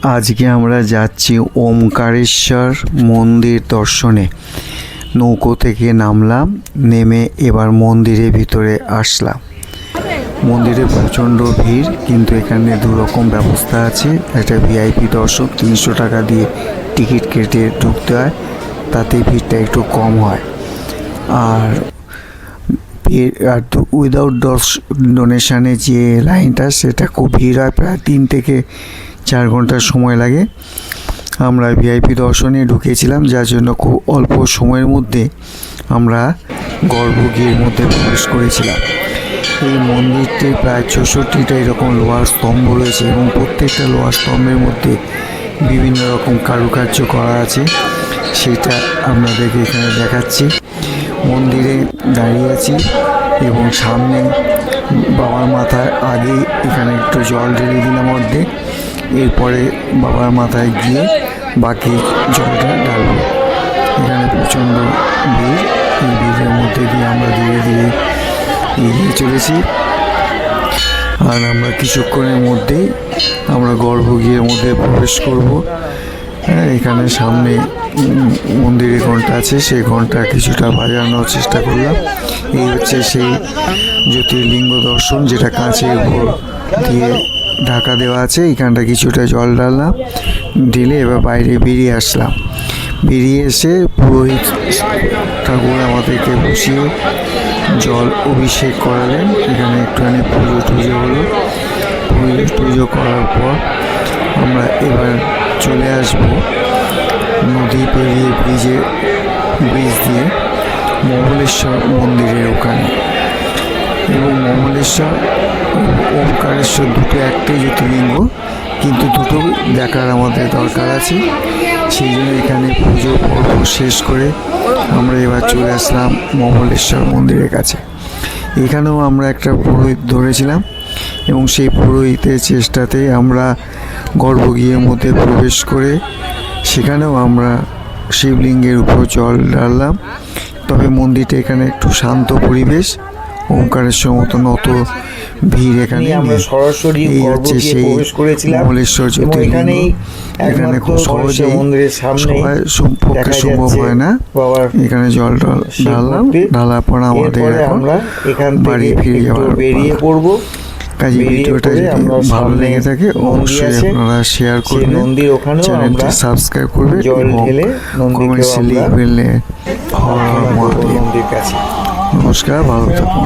আজকে আমরা যাচ্ছি ওমকারেশ্বর মন্দির দর্শনে। নৌকো থেকে নামলাম, নেমে এবার মন্দিরের ভিতরে আসলাম। মন্দিরে প্রচণ্ড ভিড়, কিন্তু এখানে দুরকম ব্যবস্থা আছে। একটা ভিআইপি দর্শন, 300 টাকা দিয়ে টিকিট কেটে ঢুকতে হয়, তাতে ভিড়টা একটু কম হয়। আর উইদাউট ডোনেশানে যে লাইনটা, সেটা খুব ভিড় হয়, প্রায় 3 থেকে 4 ঘন্টার সময় লাগে। আমরা ভিআইপি দর্শনে ঢুকেছিলাম, যার জন্য খুব অল্প সময়ের মধ্যে আমরা গর্ভগৃহের মধ্যে প্রবেশ করেছিলাম। এই মন্দিরটি প্রায় 64টা এরকম লোহার স্তম্ভ রয়েছে, এবং প্রত্যেকটা লোহার স্তম্ভের মধ্যে বিভিন্ন রকম কারুকার্য করা আছে। সেটা আপনাদেরকে এখানে দেখাচ্ছি। মন্দিরে দাঁড়িয়ে আছি এবং সামনে বাবার মাথার আগে এখানে একটু জল ঢেলে দিলাম অর্ধেক। এরপরে বাবার মাথায় গিয়ে বাকি জলটা ঢালব। এখানে প্রচণ্ড ভিড়, এই ভিড়ের মধ্যে দিয়ে আমরা ধীরে ধীরে এগিয়ে চলেছি। আর আমরা কিছুক্ষণের মধ্যেই আমরা গর্ভগৃহের মধ্যে প্রবেশ করব। এখানে সামনে মন্দিরে ঘন্টা আছে, সেই ঘন্টা কিছুটা বাজানোর চেষ্টা করলাম। এই হচ্ছে সেই জ্যোতির্লিঙ্গ দর্শন, যেটা কাঁচের উপর দিয়ে ঢাকা দেওয়া আছে। এখানটা কিছুটা জল ঢাললাম, ঢেলে এবার বাইরে বেরিয়ে আসলাম। বেরিয়ে এসে পুরোহিত ঠাকুর আমাদেরকে বসিয়ে জল অভিষেক করালেন। এখানে একটুখানি পুজো হলো। পুজো করার পর আমরা এবার চলে আসব নদী পেরিয়ে ব্রিজ দিয়ে মঙ্গলেশ্বর মন্দিরের ওখানে। এবং মঙ্গলেশ্বর ওমকারেশ্বর দুটো একটাই জ্যোতির্লিঙ্গ, কিন্তু দুটো দেখার আমাদের দরকার আছে। সেই জন্য এখানে পুজো পর্ব শেষ করে আমরা এবার চলে আসলাম মঙ্গলেশ্বর মন্দিরের কাছে। এখানেও আমরা একটা পুরোহিত ধরেছিলাম, এবং সেই পুরোহিতের চেষ্টাতে আমরা গর্ভগৃহের মধ্যে প্রবেশ করে সেখানেও আমরা শিবলিঙ্গের উপর জল ঢাললাম। তবে মন্দিরটা এখানে একটু শান্ত পরিবেশ, ওমকারেশ্বর মতন অত ভিড় এখানে আমরা সরাসরি এই হচ্ছে সেই মঙ্গলেশ্বর জ্যোতির্লিঙ্গ। এখানে খুব সহজেই সবাই পক্ষে সম্ভব হয় না। এখানে জল ঢাললাম, ঢালার পর আমাদের এখন বাড়ি ফিরে যাওয়ার বেরিয়ে পড়বো। কাজে ভিডিওটা যদি ভালো লেগে থাকে অবশ্যই আপনারা শেয়ার করবেন, চ্যানেলটি সাবস্ক্রাইব করবেন এবং কমেন্টসে লিখবেন হর হর মহাদেব। নমস্কার, ভালো থাকুন।